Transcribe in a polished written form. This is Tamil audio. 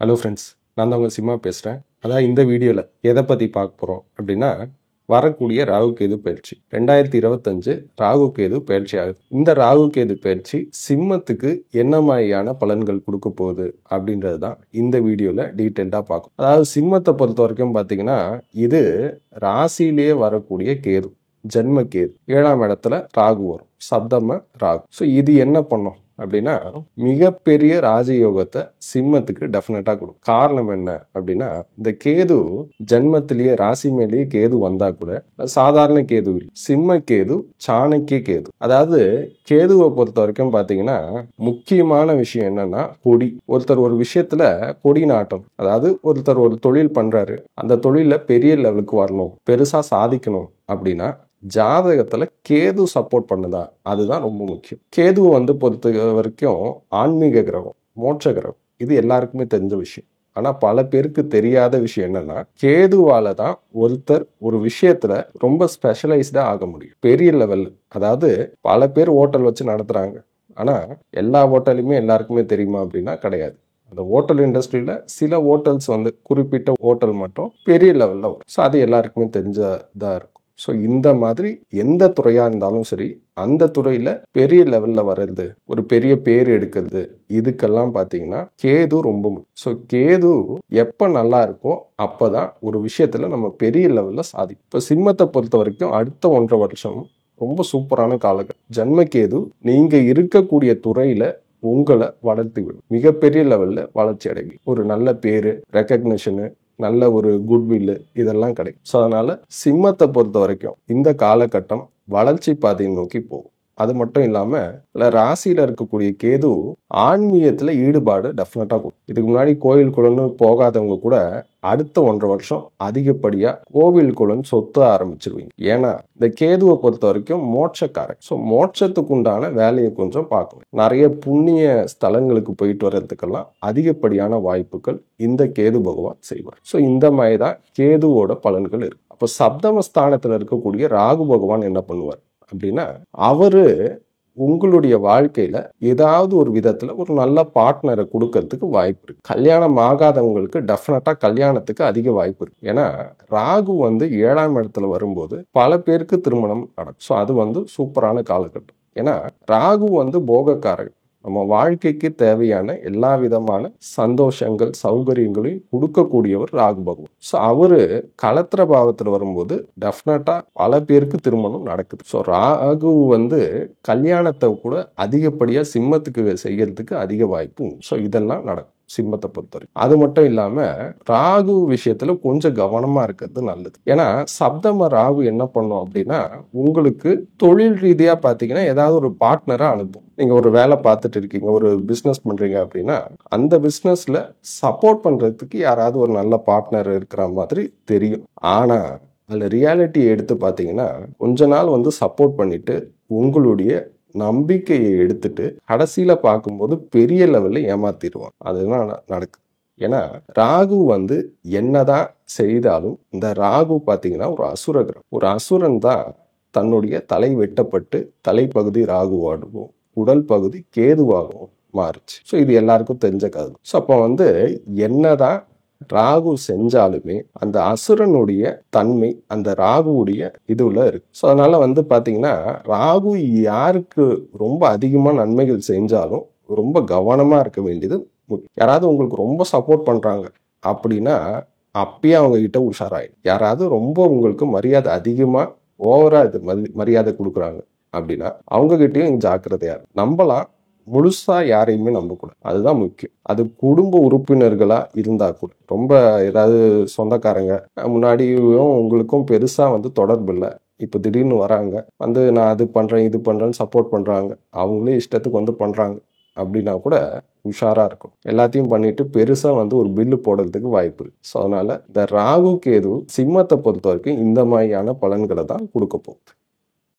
ஹலோ ஃப்ரெண்ட்ஸ், நான் தான் உங்கள் சிம்மா பேசுகிறேன். அதான் இந்த வீடியோவில் எதை பற்றி பார்க்க போகிறோம் அப்படின்னா, வரக்கூடிய ராகு கேது பயிற்சி 2025 ராகு கேது பயிற்சி ஆகுது. இந்த ராகு கேது பயிற்சி சிம்மத்துக்கு என்ன மாதிரியான பலன்கள் கொடுக்க போகுது அப்படின்றது தான் இந்த வீடியோவில் டீட்டெயில்டாக பார்க்கும். அதாவது சிம்மத்தை பொறுத்த வரைக்கும் பார்த்தீங்கன்னா, இது ராசியிலேயே வரக்கூடிய கேது, ஜென்ம கேது. 7ஆம் இடத்துல ராகு வரும், சப்தம ராகு. ஸோ இது என்ன பண்ணும் அப்படின்னா, மிகப்பெரிய ராஜயோகத்தை சிம்மத்துக்கு டெஃபினட்டா கொடுக்கும். காரணம் என்ன அப்படின்னா, இந்த கேது ஜென்மத்திலேயே ராசி மேலேயே கேது வந்தா கூட சாதாரண கேது இல்லை, சிம்ம கேது, சாணக்கிய கேது. அதாவது கேதுவை பொறுத்த வரைக்கும் பாத்தீங்கன்னா, முக்கியமான விஷயம் என்னன்னா கொடி. ஒருத்தர் ஒரு விஷயத்துல கொடி நாட்டம், அதாவது ஒருத்தர் ஒரு தொழில் பண்றாரு, அந்த தொழில பெரிய லெவலுக்கு வரணும், பெருசா சாதிக்கணும் அப்படின்னா ஜாதகத்துல கேது சப்போர்ட் பண்ணுதா, அதுதான் ரொம்ப முக்கியம். கேதுவை பொறுத்த வரைக்கும் ஆன்மீக கிரகம், மோட்ச கிரகம். இது எல்லாருக்குமே தெரிஞ்ச விஷயம். ஆனா பல பேருக்கு தெரியாத விஷயம் என்னன்னா, கேதுவால தான் ஒருத்தர் ஒரு விஷயத்துல ரொம்ப ஸ்பெஷலைஸ்டா ஆக முடியும், பெரிய லெவல். அதாவது பல பேர் ஹோட்டல் வச்சு நடத்துறாங்க, ஆனா எல்லா ஹோட்டலுமே எல்லாருக்குமே தெரியுமா அப்படின்னா கிடையாது. அந்த ஹோட்டல் இண்டஸ்ட்ரியில சில ஹோட்டல்ஸ் குறிப்பிட்ட ஹோட்டல் மட்டும் பெரிய லெவல்ல வரும். ஸோ அது எல்லாருக்குமே தெரிஞ்சதா இருக்கும். ஸோ இந்த மாதிரி எந்த துறையா இருந்தாலும் சரி, அந்த துறையில பெரிய லெவல்ல வர்றது, ஒரு பெரிய பேர் எடுக்கிறது, இதுக்கெல்லாம் பாத்தீங்கன்னா கேது ரொம்ப முக்கியம். ஸோ கேது எப்ப நல்லா இருக்கோ அப்பதான் ஒரு விஷயத்துல நம்ம பெரிய லெவல்ல சாதிக்கும். இப்போ சிம்மத்தை பொறுத்த வரைக்கும் அடுத்த 1.5 வருஷம் ரொம்ப சூப்பரான காலகட்டம். ஜென்மகேது நீங்க இருக்கக்கூடிய துறையில உங்களை வளர்த்து விடும், மிகப்பெரிய லெவல்ல வளர்ச்சி அடைவி, ஒரு நல்ல பேரு, ரெக்கக்னிஷனு, நல்ல ஒரு குட்வில், இதெல்லாம் கிடைக்கும். ஸோ அதனால சிம்மத்தை பொறுத்த வரைக்கும் இந்த காலகட்டம் வளர்ச்சி பாதையை நோக்கி போகும். அது மட்டும் இல்லாம ராசியில இருக்கக்கூடிய கேது ஆன்மீகத்துல ஈடுபாடு டெஃபினட்டா கொடுக்கும். இதுக்கு முன்னாடி கோயில் குளம்னு போகாதவங்க கூட அடுத்த 1.5 வருஷம் அதிகப்படியா கோவில் குளம் சொத்து ஆரம்பிச்சிருவீங்க. ஏன்னா இந்த கேதுவை பொறுத்த வரைக்கும் மோட்சக்காரன். ஸோ மோட்சத்துக்கு உண்டான வேலையை கொஞ்சம் பார்க்கணும். நிறைய புண்ணிய ஸ்தலங்களுக்கு போயிட்டு வர்றதுக்கெல்லாம் அதிகப்படியான வாய்ப்புகள் இந்த கேது பகவான் செய்வார். ஸோ இந்த மாதிரி தான் கேதுவோட பலன்கள் இருக்கு. அப்போ சப்தமஸ்தானத்துல இருக்கக்கூடிய ராகு பகவான் என்ன பண்ணுவார் அப்படின்னா, அவரு உங்களுடைய வாழ்க்கையில ஏதாவது ஒரு விதத்துல ஒரு நல்ல பார்ட்னரை கொடுக்கறதுக்கு வாய்ப்பு இருக்கு. கல்யாணம் ஆகாதவங்களுக்கு டெஃபினட்டா கல்யாணத்துக்கு அதிக வாய்ப்பு இருக்கு. ஏன்னா ராகு 7ஆம் இடத்துல வரும்போது பல பேருக்கு திருமணம் நடக்கும். ஸோ அது சூப்பரான காலகட்டம். ஏன்னா ராகு போகக்காரன், நம்ம வாழ்க்கைக்கு தேவையான எல்லா விதமான சந்தோஷங்கள், சௌகரியங்களையும் கொடுக்கக்கூடியவர் ராகு பகவான். ஸோ அவரு களத்திர பாவத்துல வரும்போது டெஃபினட்டா பல பேருக்கு திருமணம் நடக்குது. ஸோ ராகு கல்யாணத்தை கூட அதிகப்படியா சிம்மத்துக்கு செய்யறதுக்கு அதிக வாய்ப்பு. ஸோ இதெல்லாம் நடக்கும் சிம்மத்தை பொறுத்தவரைக்கும். அது மட்டும் இல்லாம ராகு விஷயத்துல கொஞ்சம் கவனமா இருக்கிறது நல்லது. ஏன்னா சப்தம ராகு என்ன பண்ணும் அப்படின்னா, உங்களுக்கு தொழில் ரீதியா பாத்தீங்கன்னா ஏதாவது ஒரு பார்ட்னரை அனுப்பும். நீங்க ஒரு வேலை பார்த்துட்டு இருக்கீங்க, ஒரு பிசினஸ் பண்றீங்க அப்படின்னா, அந்த பிசினஸ்ல சப்போர்ட் பண்றதுக்கு யாராவது ஒரு நல்ல பார்ட்னர் இருக்கிற மாதிரி தெரியும். ஆனா அதுல ரியாலிட்டி எடுத்து பாத்தீங்கன்னா, கொஞ்ச நாள் சப்போர்ட் பண்ணிட்டு உங்களுடைய நம்பிக்கையை எடுத்துட்டு கடைசியில பார்க்கும்போது பெரிய லெவல்ல ஏமாத்திடுவான். அதுதான் நடக்குது. ஏன்னா ராகு என்னதான் செய்தாலும் இந்த ராகு பாத்தீங்கன்னா ஒரு அசுர கிரகம். ஒரு அசுரன் தான் தன்னுடைய தலை வெட்டப்பட்டு தலைப்பகுதி ராகுவாகவும் உடல் பகுதி கேதுவாகவும் மாறுச்சு. ஸோ இது எல்லாருக்கும் தெரிஞ்ச கதை. ஸோ அப்போ என்னதான் ராகு செஞ்சாலுமே அந்த அசுரனுடைய தன்மை அந்த ராகுவுடைய இதுல இருக்கு. ஸோ அதனால பாத்தீங்கன்னா ராகு யாருக்கு ரொம்ப அதிகமா நன்மைகள் செஞ்சாலும் ரொம்ப கவனமா இருக்க வேண்டியது. யாராவது உங்களுக்கு ரொம்ப சப்போர்ட் பண்றாங்க அப்படின்னா அப்பயே அவங்க கிட்ட உஷாராயிடும். யாராவது ரொம்ப உங்களுக்கு மரியாதை அதிகமா ஓவரா இது மரியாதை கொடுக்குறாங்க அப்படின்னா அவங்க கிட்டயும் ஜாக்கிரதையா நம்பலாம். முழுசா யாரையுமே நம்பக்கூடாது, அதுதான் முக்கியம். அது குடும்ப உறுப்பினர்களா இருந்தா கூட, ரொம்ப ஏதாவது சொந்தக்காரங்க முன்னாடியும் உங்களுக்கும் பெருசா தொடர்பு இல்லை, இப்ப திடீர்னு வராங்க நான் அது பண்றேன் இது பண்றேன்னு சப்போர்ட் பண்றாங்க, அவங்களே இஷ்டத்துக்கு பண்றாங்க அப்படின்னா கூட உஷாரா இருக்கும். எல்லாத்தையும் பண்ணிட்டு பெருசா ஒரு பில்லு போடுறதுக்கு வாய்ப்பு இருக்கு. ஸோ அதனால இந்த ராகு கேது சிம்மத்தை பொறுத்த வரைக்கும் இந்த மாதிரியான பலன்களை தான் கொடுக்க போகுது.